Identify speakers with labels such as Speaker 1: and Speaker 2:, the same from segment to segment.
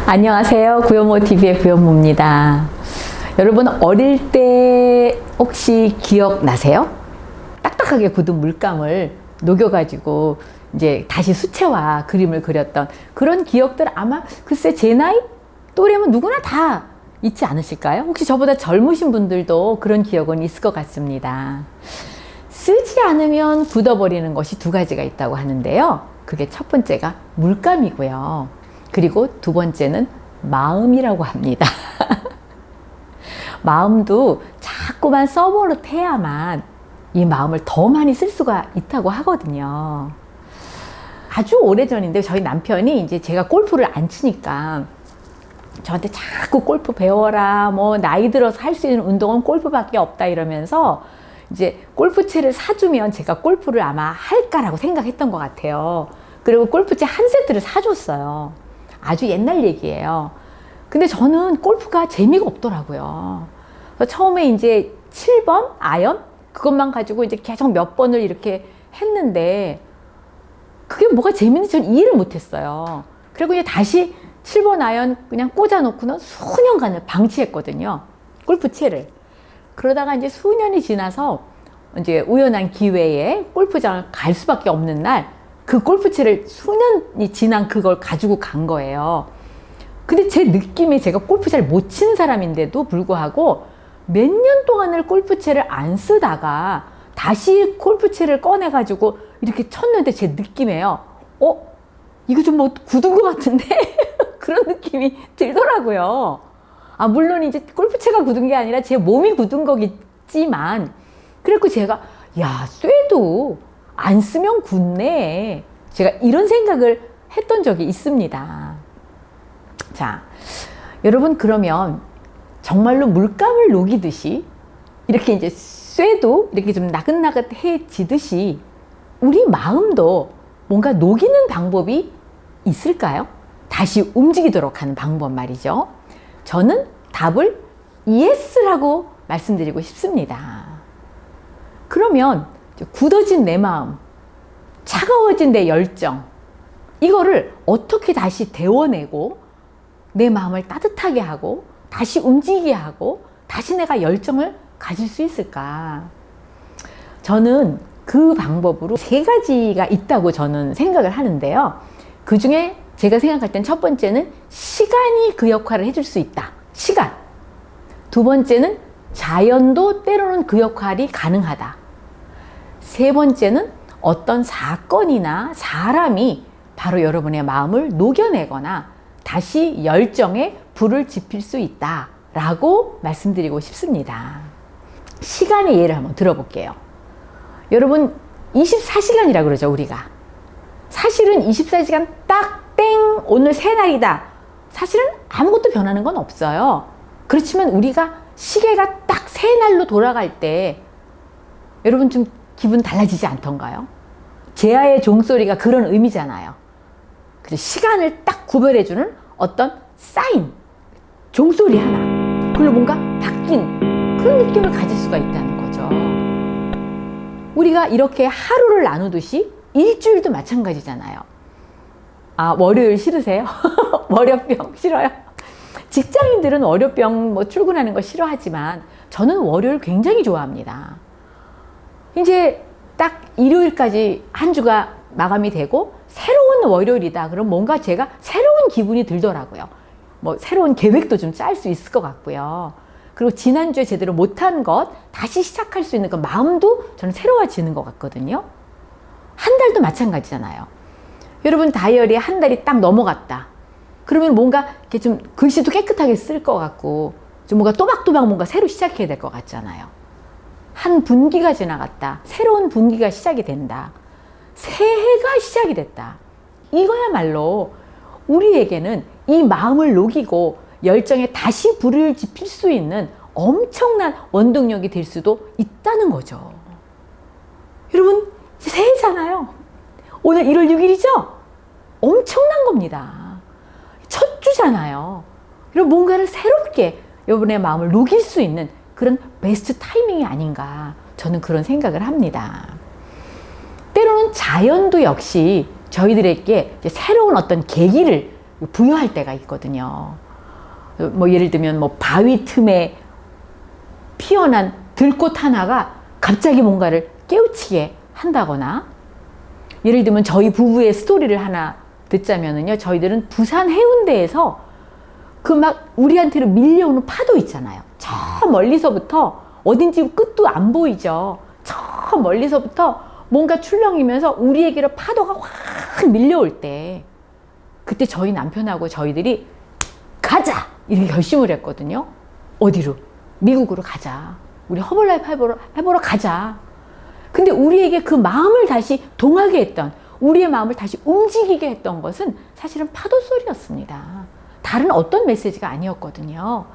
Speaker 1: 안녕하세요. 구현모TV의 구현모입니다. 여러분 어릴 때 혹시 기억나세요? 딱딱하게 굳은 물감을 녹여가지고 이제 다시 수채화 그림을 그렸던 그런 기억들 아마 글쎄 제 나이 또래면 누구나 다 있지 않으실까요? 혹시 저보다 젊으신 분들도 그런 기억은 있을 것 같습니다. 쓰지 않으면 굳어버리는 것이 두 가지가 있다고 하는데요. 그게 첫 번째가 물감이고요. 그리고 두 번째는 마음이라고 합니다. 마음도 자꾸만 써버릇해야만 이 마음을 더 많이 쓸 수가 있다고 하거든요. 아주 오래전인데 저희 남편이 이제 제가 골프를 안 치니까 저한테 자꾸 골프 배워라, 뭐 나이 들어서 할 수 있는 운동은 골프밖에 없다 이러면서 이제 골프채를 사주면 제가 골프를 아마 할까라고 생각했던 것 같아요. 그리고 골프채 한 세트를 사줬어요. 아주 옛날 얘기예요. 근데 저는 골프가 재미가 없더라고요. 그래서 처음에 이제 7번 아이언 그것만 가지고 이제 계속 몇 번을 이렇게 했는데 그게 뭐가 재밌는지 저는 이해를 못했어요. 그리고 이제 다시 7번 아이언 그냥 꽂아놓고는 수년간을 방치했거든요. 골프채를. 그러다가 이제 수년이 지나서 이제 우연한 기회에 골프장을 갈 수밖에 없는 날 그 골프채를 수년이 지난 그걸 가지고 간 거예요. 근데 제 느낌에 제가 골프 잘 못 치는 사람인데도 불구하고 몇 년 동안을 골프채를 안 쓰다가 다시 골프채를 꺼내가지고 이렇게 쳤는데 제 느낌에요. 이거 좀 뭐 굳은 것 같은데? 그런 느낌이 들더라고요. 아, 물론 이제 골프채가 굳은 게 아니라 제 몸이 굳은 거겠지만, 그래서 제가, 야, 쇠도 안 쓰면 굳네. 제가 이런 생각을 했던 적이 있습니다. 자, 여러분 그러면 정말로 물감을 녹이듯이 이렇게 이제 쇠도 이렇게 좀 나긋나긋해지듯이 우리 마음도 뭔가 녹이는 방법이 있을까요? 다시 움직이도록 하는 방법 말이죠. 저는 답을 예스라고 말씀드리고 싶습니다. 그러면 굳어진 내 마음, 차가워진 내 열정, 이거를 어떻게 다시 데워내고 내 마음을 따뜻하게 하고 다시 움직이게 하고 다시 내가 열정을 가질 수 있을까? 저는 그 방법으로 세 가지가 있다고 저는 생각을 하는데요. 그 중에 제가 생각할 땐 첫 번째는 시간이 그 역할을 해줄 수 있다. 시간. 두 번째는 자연도 때로는 그 역할이 가능하다. 세 번째는 어떤 사건이나 사람이 바로 여러분의 마음을 녹여내거나 다시 열정에 불을 지필 수 있다라고 말씀드리고 싶습니다. 시간의 예를 한번 들어볼게요. 여러분 24시간이라고 그러죠, 우리가. 사실은 24시간 딱 땡 오늘 새날이다. 사실은 아무것도 변하는 건 없어요. 그렇지만 우리가 시계가 딱 새날로 돌아갈 때 여러분 좀 기분 달라지지 않던가요? 제아의 종소리가 그런 의미잖아요. 그래서 시간을 딱 구별해주는 어떤 사인, 종소리 하나, 그걸로 뭔가 바뀐 그런 느낌을 가질 수가 있다는 거죠. 우리가 이렇게 하루를 나누듯이 일주일도 마찬가지잖아요. 아, 월요일 싫으세요? 월요병 싫어요? 직장인들은 월요병 뭐 출근하는 거 싫어하지만 저는 월요일 굉장히 좋아합니다. 이제 딱 일요일까지 한 주가 마감이 되고 새로운 월요일이다. 그럼 뭔가 제가 새로운 기분이 들더라고요. 뭐 새로운 계획도 좀 짤 수 있을 것 같고요. 그리고 지난주에 제대로 못한 것 다시 시작할 수 있는 그 마음도 저는 새로워지는 것 같거든요. 한 달도 마찬가지잖아요. 여러분 다이어리에 한 달이 딱 넘어갔다. 그러면 뭔가 이렇게 좀 글씨도 깨끗하게 쓸 것 같고 좀 뭔가 또박또박 뭔가 새로 시작해야 될 것 같잖아요. 한 분기가 지나갔다. 새로운 분기가 시작이 된다. 새해가 시작이 됐다. 이거야말로 우리에게는 이 마음을 녹이고 열정에 다시 불을 지필 수 있는 엄청난 원동력이 될 수도 있다는 거죠. 여러분, 새해잖아요. 오늘 1월 6일이죠? 엄청난 겁니다. 첫 주잖아요. 그리고 뭔가를 새롭게 여러분의 마음을 녹일 수 있는 그런 베스트 타이밍이 아닌가 저는 그런 생각을 합니다. 때로는 자연도 역시 저희들에게 이제 새로운 어떤 계기를 부여할 때가 있거든요. 뭐 예를 들면 뭐 바위 틈에 피어난 들꽃 하나가 갑자기 뭔가를 깨우치게 한다거나, 예를 들면 저희 부부의 스토리를 하나 듣자면은요, 저희들은 부산 해운대에서 그 막 우리한테로 밀려오는 파도 있잖아요. 저 멀리서부터, 어딘지 끝도 안 보이죠. 저 멀리서부터 뭔가 출렁이면서 우리에게로 파도가 확 밀려올 때, 그때 저희 남편하고 저희들이 가자! 이렇게 결심을 했거든요. 어디로? 미국으로 가자. 우리 허벌라이프 해보러 가자. 근데 우리에게 그 마음을 다시 동하게 했던, 우리의 마음을 다시 움직이게 했던 것은 사실은 파도 소리였습니다. 다른 어떤 메시지가 아니었거든요.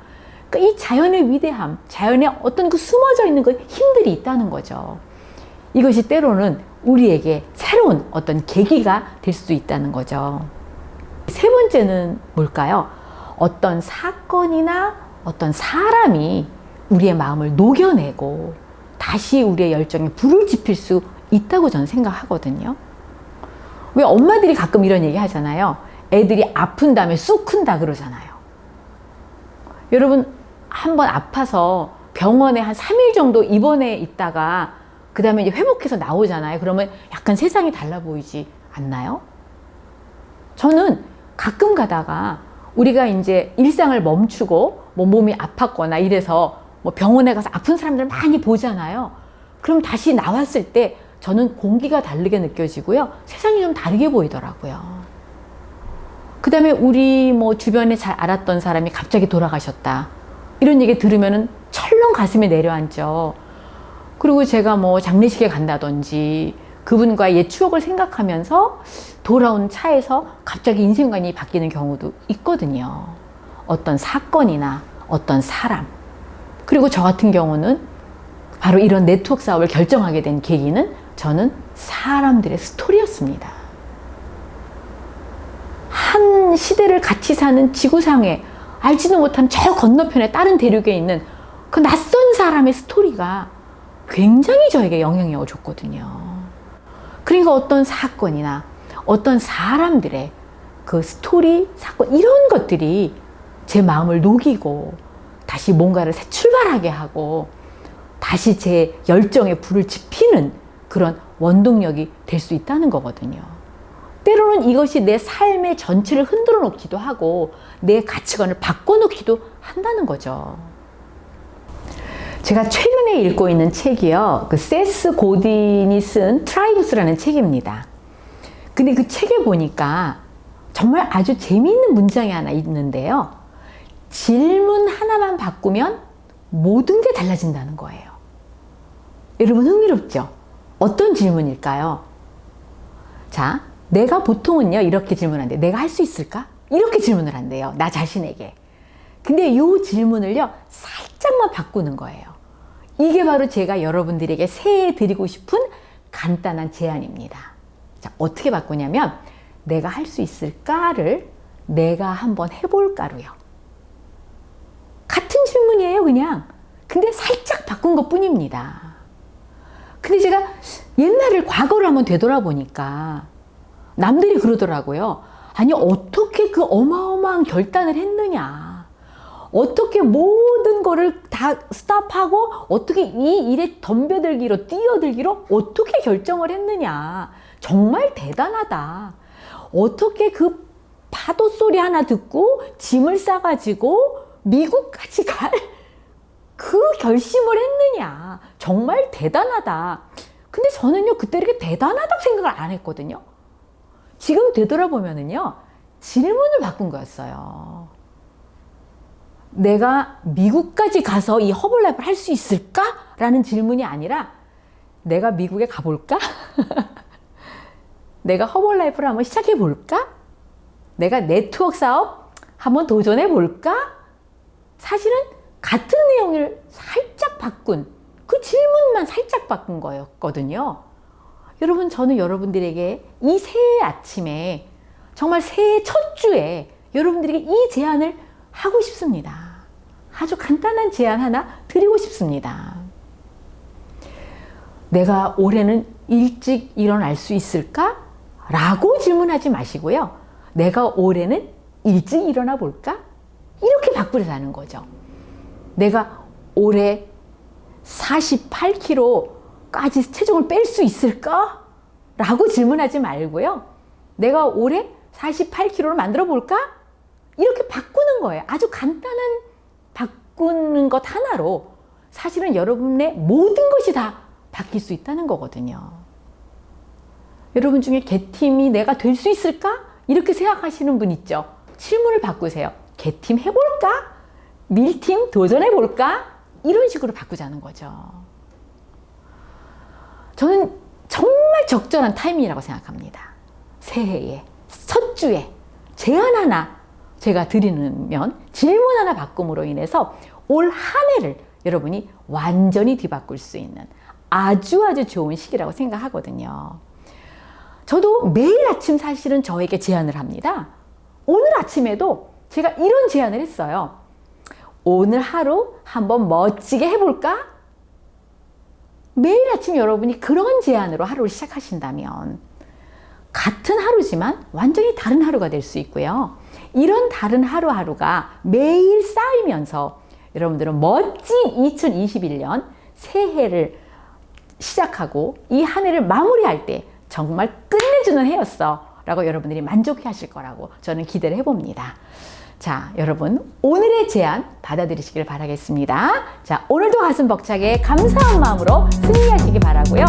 Speaker 1: 그러니까 이 자연의 위대함, 자연의 어떤 그 숨어져 있는 그 힘들이 있다는 거죠. 이것이 때로는 우리에게 새로운 어떤 계기가 될 수도 있다는 거죠. 세 번째는 뭘까요? 어떤 사건이나 어떤 사람이 우리의 마음을 녹여내고 다시 우리의 열정에 불을 지필 수 있다고 저는 생각하거든요. 왜 엄마들이 가끔 이런 얘기 하잖아요. 애들이 아픈 다음에 쑥 큰다 그러잖아요. 여러분, 한번 아파서 병원에 한 3일 정도 입원해 있다가 그 다음에 이제 회복해서 나오잖아요. 그러면 약간 세상이 달라 보이지 않나요? 저는 가끔 가다가 우리가 이제 일상을 멈추고 뭐 몸이 아팠거나 이래서 뭐 병원에 가서 아픈 사람들 많이 보잖아요. 그럼 다시 나왔을 때 저는 공기가 다르게 느껴지고요. 세상이 좀 다르게 보이더라고요. 그 다음에 우리 뭐 주변에 잘 알았던 사람이 갑자기 돌아가셨다. 이런 얘기 들으면은 철렁 가슴에 내려앉죠. 그리고 제가 뭐 장례식에 간다든지 그분과 옛 추억을 생각하면서 돌아온 차에서 갑자기 인생관이 바뀌는 경우도 있거든요. 어떤 사건이나 어떤 사람. 그리고 저 같은 경우는 바로 이런 네트워크 사업을 결정하게 된 계기는 저는 사람들의 스토리였습니다. 한 시대를 같이 사는 지구상에 알지도 못한 저 건너편에 다른 대륙에 있는 그 낯선 사람의 스토리가 굉장히 저에게 영향력을 줬거든요. 그러니까 어떤 사건이나 어떤 사람들의 그 스토리, 사건, 이런 것들이 제 마음을 녹이고 다시 뭔가를 새 출발하게 하고 다시 제 열정에 불을 지피는 그런 원동력이 될 수 있다는 거거든요. 때로는 이것이 내 삶의 전체를 흔들어 놓기도 하고 내 가치관을 바꿔놓기도 한다는 거죠. 제가 최근에 읽고 있는 책이요, 그 세스 고딘이 쓴 트라이브스라는 책입니다. 근데 그 책에 보니까 정말 아주 재미있는 문장이 하나 있는데요. 질문 하나만 바꾸면 모든 게 달라진다는 거예요. 여러분, 흥미롭죠? 어떤 질문일까요? 자, 내가 보통은요 이렇게 질문한대요. 내가 할 수 있을까? 이렇게 질문을 한대요. 나 자신에게. 근데 이 질문을요 살짝만 바꾸는 거예요. 이게 바로 제가 여러분들에게 새해 드리고 싶은 간단한 제안입니다. 자, 어떻게 바꾸냐면 내가 할 수 있을까를 내가 한번 해볼까로요. 같은 질문이에요, 그냥. 근데 살짝 바꾼 것 뿐입니다. 근데 제가 옛날을, 과거를 한번 되돌아보니까 남들이 그러더라고요. 아니, 어떻게 그 어마어마한 결단을 했느냐. 어떻게 모든 거를 다 스탑하고 어떻게 이 일에 덤벼들기로, 뛰어들기로 어떻게 결정을 했느냐. 정말 대단하다. 어떻게 그 파도 소리 하나 듣고 짐을 싸가지고 미국까지 갈 그 결심을 했느냐. 정말 대단하다. 근데 저는요, 그때 이렇게 대단하다고 생각을 안 했거든요. 지금 되돌아보면은요, 질문을 바꾼 거였어요. 내가 미국까지 가서 이 허벌라이프를 할 수 있을까? 라는 질문이 아니라 내가 미국에 가볼까? 내가 허벌라이프를 한번 시작해 볼까? 내가 네트워크 사업 한번 도전해 볼까? 사실은 같은 내용을 살짝 바꾼, 그 질문만 살짝 바꾼 거였거든요. 여러분, 저는 여러분들에게 이 새해 아침에, 정말 새해 첫 주에 여러분들에게 이 제안을 하고 싶습니다. 아주 간단한 제안 하나 드리고 싶습니다. 내가 올해는 일찍 일어날 수 있을까? 라고 질문하지 마시고요. 내가 올해는 일찍 일어나 볼까? 이렇게 바꾸자는 거죠. 내가 올해 48kg까지 체중을 뺄 수 있을까? 라고 질문하지 말고요. 내가 올해 48kg를 만들어 볼까? 이렇게 바꾸는 거예요. 아주 간단한 바꾸는 것 하나로 사실은 여러분의 모든 것이 다 바뀔 수 있다는 거거든요. 여러분 중에 개팀이 내가 될 수 있을까? 이렇게 생각하시는 분 있죠? 질문을 바꾸세요. 개팀 해볼까? 밀팀 도전해볼까? 이런 식으로 바꾸자는 거죠. 저는 정말 적절한 타이밍이라고 생각합니다. 새해에, 첫 주에 제안 하나 제가 드리면 질문 하나 바꿈으로 인해서 올 한 해를 여러분이 완전히 뒤바꿀 수 있는 아주 좋은 시기라고 생각하거든요. 저도 매일 아침 사실은 저에게 제안을 합니다. 오늘 아침에도 제가 이런 제안을 했어요. 오늘 하루 한번 멋지게 해볼까? 매일 아침 여러분이 그런 제안으로 하루를 시작하신다면 같은 하루지만 완전히 다른 하루가 될 수 있고요. 이런 다른 하루하루가 매일 쌓이면서 여러분들은 멋진 2021년 새해를 시작하고 이 한 해를 마무리할 때 정말 끝내주는 해였어 라고 여러분들이 만족해 하실 거라고 저는 기대를 해봅니다. 자, 여러분 오늘의 제안 받아들이시길 바라겠습니다. 자, 오늘도 가슴 벅차게 감사한 마음으로 승리하시기 바라고요.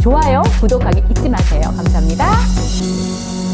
Speaker 1: 좋아요, 구독하기 잊지 마세요. 감사합니다.